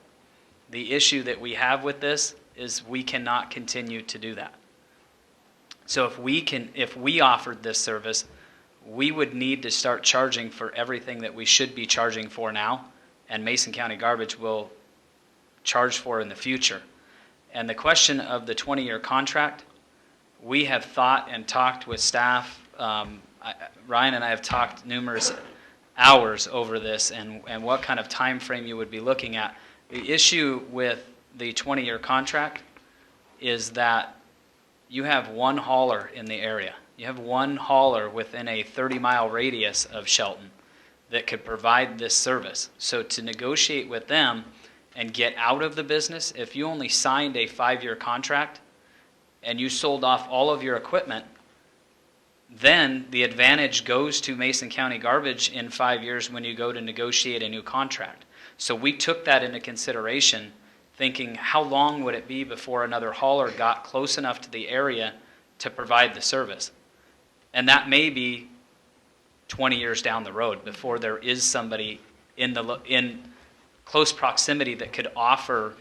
The issue that we have with this is we cannot continue to do that. So if we offered this service, we would need to start charging for everything that we should be charging for now, and Mason County Garbage will charge for in the future. And the question of the 20-year contract, we have thought and talked with staff. Ryan and I have talked numerous hours over this and what kind of time frame you would be looking at. The issue with the 20-year contract is that you have one hauler in the area. You have one hauler within a 30-mile radius of Shelton that could provide this service. So to negotiate with them and get out of the business, if you only signed a 5-year contract and you sold off all of your equipment, then the advantage goes to Mason County Garbage in 5 years when you go to negotiate a new contract. So we took that into consideration, thinking how long would it be before another hauler got close enough to the area to provide the service. And that may be 20 years down the road before there is somebody in close proximity that could offer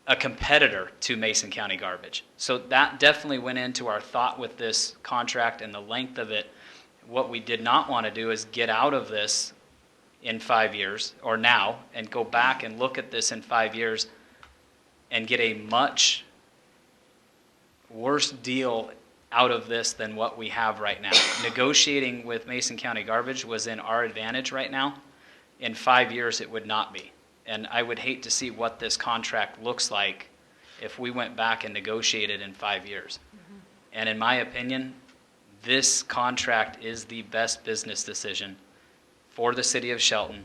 a competitor to Mason County Garbage. So that definitely went into our thought with this contract and the length of it. What we did not want to do is get out of this in 5 years, or now, and go back and look at this in 5 years and get a much worse deal out of this than what we have right now. Negotiating with Mason County Garbage was in our advantage right now. In 5 years, it would not be. And I would hate to see what this contract looks like if we went back and negotiated in 5 years. And in my opinion, this contract is the best business decision for the city of Shelton.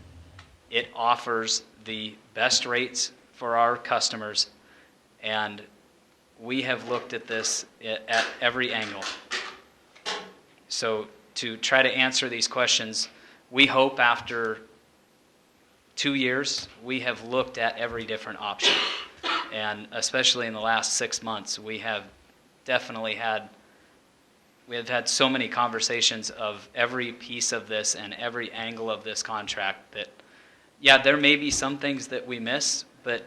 It offers the best rates for our customers, and we have looked at this at every angle. So to try to answer these questions, we hope after 2 years, we have looked at every different option. And especially in the last 6 months, we have definitely had so many conversations of every piece of this and every angle of this contract that, yeah, there may be some things that we miss, but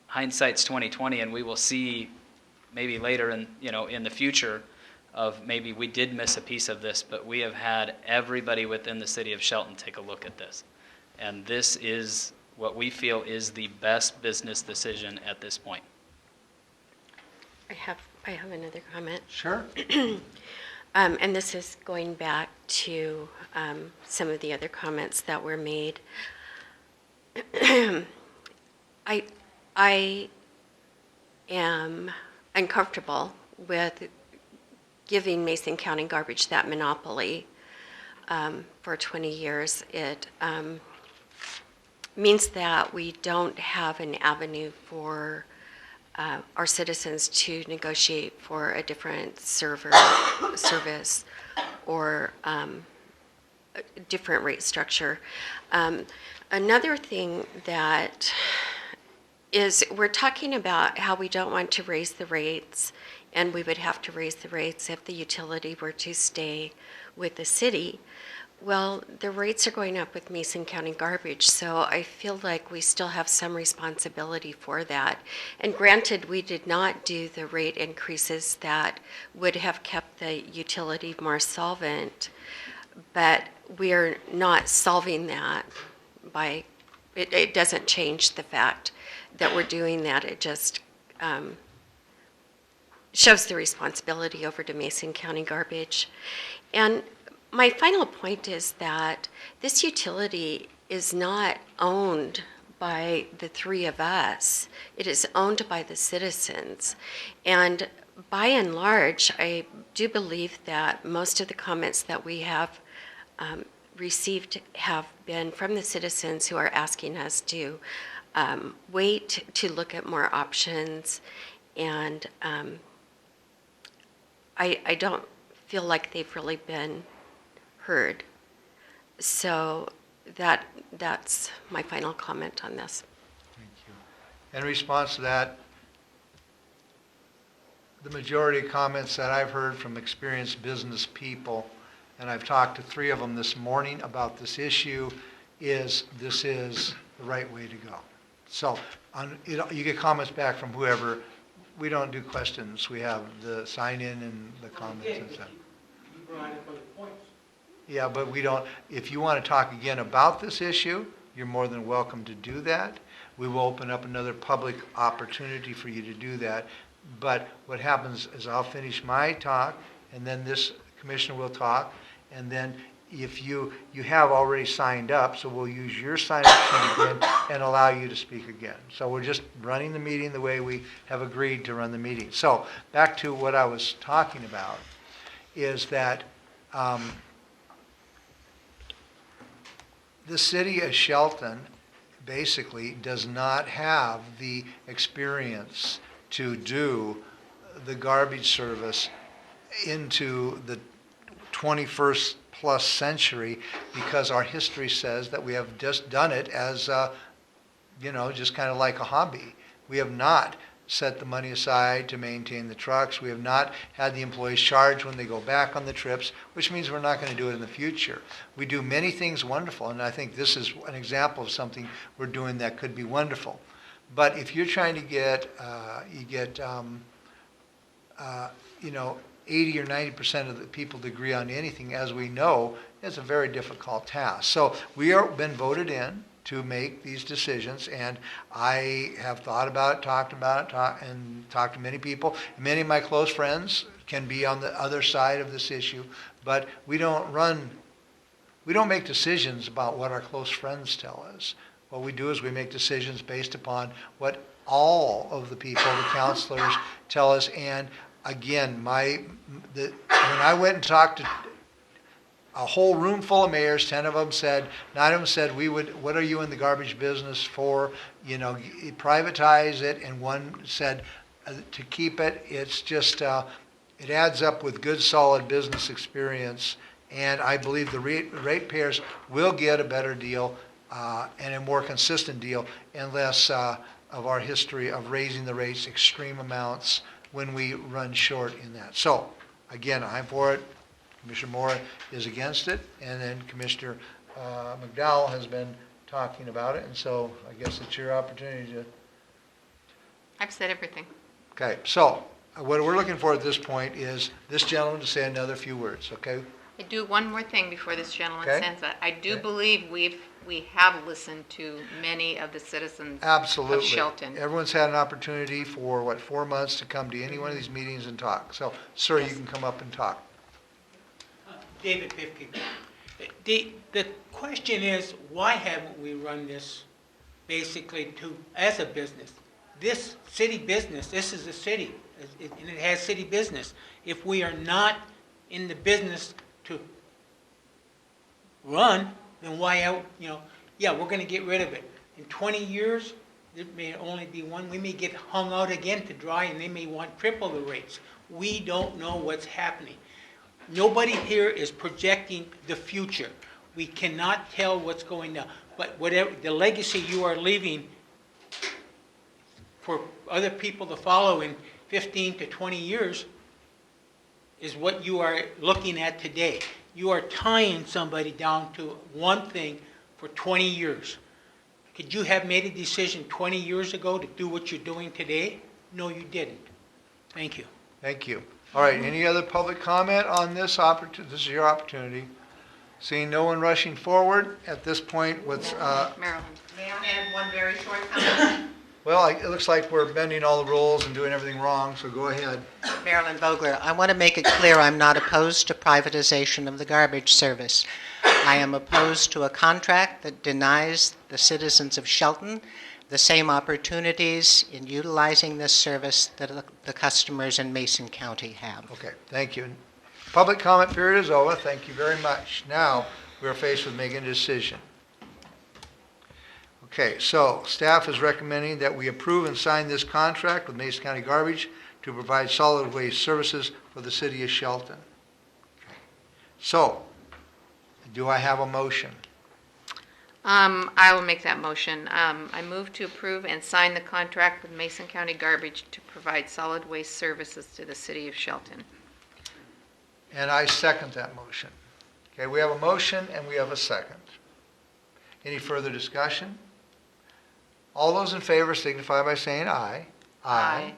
hindsight's 20/20, and we will see maybe later in the future of maybe we did miss a piece of this, but we have had everybody within the city of Shelton take a look at this. And this is what we feel is the best business decision at this point. I have another comment. Sure. And this is going back to some of the other comments that were made. I am uncomfortable with giving Mason County Garbage that monopoly for 20 years. It means that we don't have an avenue for our citizens to negotiate for a different service or a different rate structure. Another thing that is we're talking about how we don't want to raise the rates, and we would have to raise the rates if the utility were to stay with the city. Well, the rates are going up with Mason County Garbage, so I feel like we still have some responsibility for that. And granted, we did not do the rate increases that would have kept the utility more solvent, but we're not solving that by, it doesn't change the fact that we're doing that. It just shoves the responsibility over to Mason County Garbage. And my final point is that this utility is not owned by the three of us. It is owned by the citizens. And by and large, I do believe that most of the comments that we have received have been from the citizens who are asking us to wait to look at more options. And I don't feel like they've really been heard. So that's my final comment on this. Thank you. In response to that, the majority of comments that I've heard from experienced business people, and I've talked to 3 of them this morning about this issue, is this is the right way to go. So you get comments back from whoever. We don't do questions. We have the sign in and the comments and stuff. You brought up other points. Yeah, but we don't, if you want to talk again about this issue, you're more than welcome to do that. We will open up another public opportunity for you to do that. But what happens is I'll finish my talk, and then this commissioner will talk, and then if you have already signed up, so we'll use your sign-up sheet again and allow you to speak again. So we're just running the meeting the way we have agreed to run the meeting. So back to what I was talking about is that the city of Shelton basically does not have the experience to do the garbage service into the 21st plus century, because our history says that we have just done it as, just kind of like a hobby. We have not set the money aside to maintain the trucks. We have not had the employees charged when they go back on the trips, which means we're not going to do it in the future. We do many things wonderful, and I think this is an example of something we're doing that could be wonderful. But if you're trying to get, 80 or 90% of the people to agree on anything, as we know, is a very difficult task. So we are been voted in to make these decisions, and I have thought about it, talked about it, and talked to many people. Many of my close friends can be on the other side of this issue, but we don't make decisions about what our close friends tell us. What we do is we make decisions based upon what all of the people, the counselors, tell us. And again, when I went and talked to a whole room full of mayors, 9 of them said, what are you in the garbage business for? Privatize it. And one said to keep it. It's just, it adds up with good, solid business experience. And I believe the ratepayers will get a better deal and a more consistent deal and less of our history of raising the rates extreme amounts when we run short in that. So, again, I'm for it. Commissioner Moore is against it, and then Commissioner McDowell has been talking about it, and so I guess it's your opportunity to... I've said everything. Okay, so what we're looking for at this point is this gentleman to say another few words, okay? I do one more thing before this gentleman Okay. sends that. I do Okay. believe we have listened to many of the citizens Absolutely. of Shelton. Everyone's had an opportunity for, 4 months to come to any one of these meetings and talk. So, sir, you can come up and talk. David Pifke. The question is, why haven't we run this basically as a business? This city business, this is a city, and it has city business. If we are not in the business to run, then why we're going to get rid of it. In 20 years, there may only be one. We may get hung out again to dry, and they may want triple the rates. We don't know what's happening. Nobody here is projecting the future. We cannot tell what's going on. But whatever the legacy you are leaving for other people to follow in 15 to 20 years is what you are looking at today. You are tying somebody down to one thing for 20 years. Could you have made a decision 20 years ago to do what you're doing today? No, you didn't. Thank you. Thank you. All right, any other public comment on this opportunity? This is your opportunity. Seeing no one rushing forward, at this point, Maryland. May I add one very short comment? well, it looks like we're bending all the rules and doing everything wrong, so go ahead. Marilyn Vogler, I want to make it clear I'm not opposed to privatization of the garbage service. I am opposed to a contract that denies the citizens of Shelton the same opportunities in utilizing this service that the customers in Mason County have. Okay, thank you. Public comment period is over. Thank you very much. Now, we're faced with making a decision. Okay, so staff is recommending that we approve and sign this contract with Mason County Garbage to provide solid waste services for the city of Shelton. Okay. So, do I have a motion? I will make that motion. I move to approve and sign the contract with Mason County Garbage to provide solid waste services to the city of Shelton. And I second that motion. Okay, we have a motion and we have a second. Any further discussion? All those in favor signify by saying aye. Aye.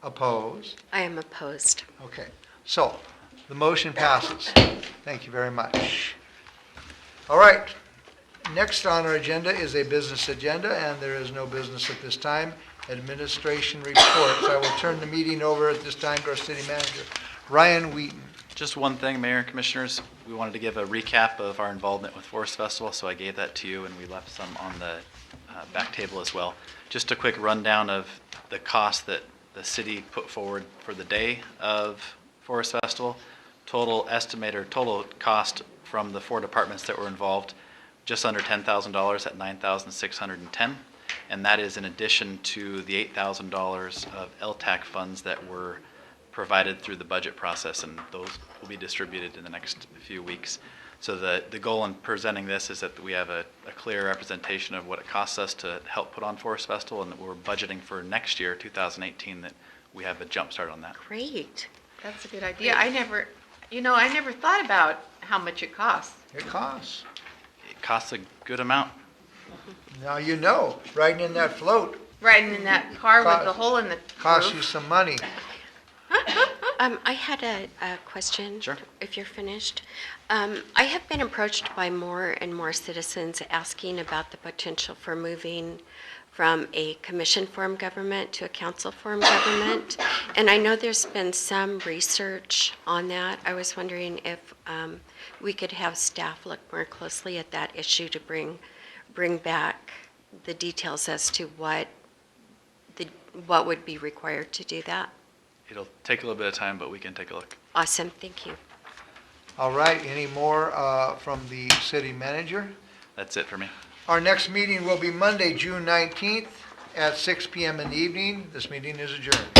Opposed? I am opposed. Okay, so the motion passes. Thank you very much. All right, next on our agenda is a business agenda, and there is no business at this time. Administration reports. I will turn the meeting over at this time to our city manager, Ryan Wheaton. Just one thing, Mayor and Commissioners. We wanted to give a recap of our involvement with Forest Festival, so I gave that to you, and we left some on the back table as well. Just a quick rundown of the cost that the city put forward for the day of Forest Festival. Total cost from the 4 departments that were involved, just under $10,000 at $9,610, and that is in addition to the $8,000 of LTAC funds that were provided through the budget process, and those will be distributed in the next few weeks. So the goal in presenting this is that we have a clear representation of what it costs us to help put on Forest Festival, and that we're budgeting for next year, 2018, that we have a jump start on that. Great. That's a good idea. I never thought about how much it costs. It costs. It costs a good amount. Now you know, riding in that float Riding in that car with the hole in the costs roof. you some money. I had a question. Sure. If you're finished. I have been approached by more and more citizens asking about the potential for moving from a commission form government to a council form government. And I know there's been some research on that. I was wondering if we could have staff look more closely at that issue to bring back the details as to what would be required to do that. It'll take a little bit of time, but we can take a look. Awesome, thank you. All right, any more from the city manager? That's it for me. Our next meeting will be Monday, June 19th at 6 p.m. in the evening. This meeting is adjourned.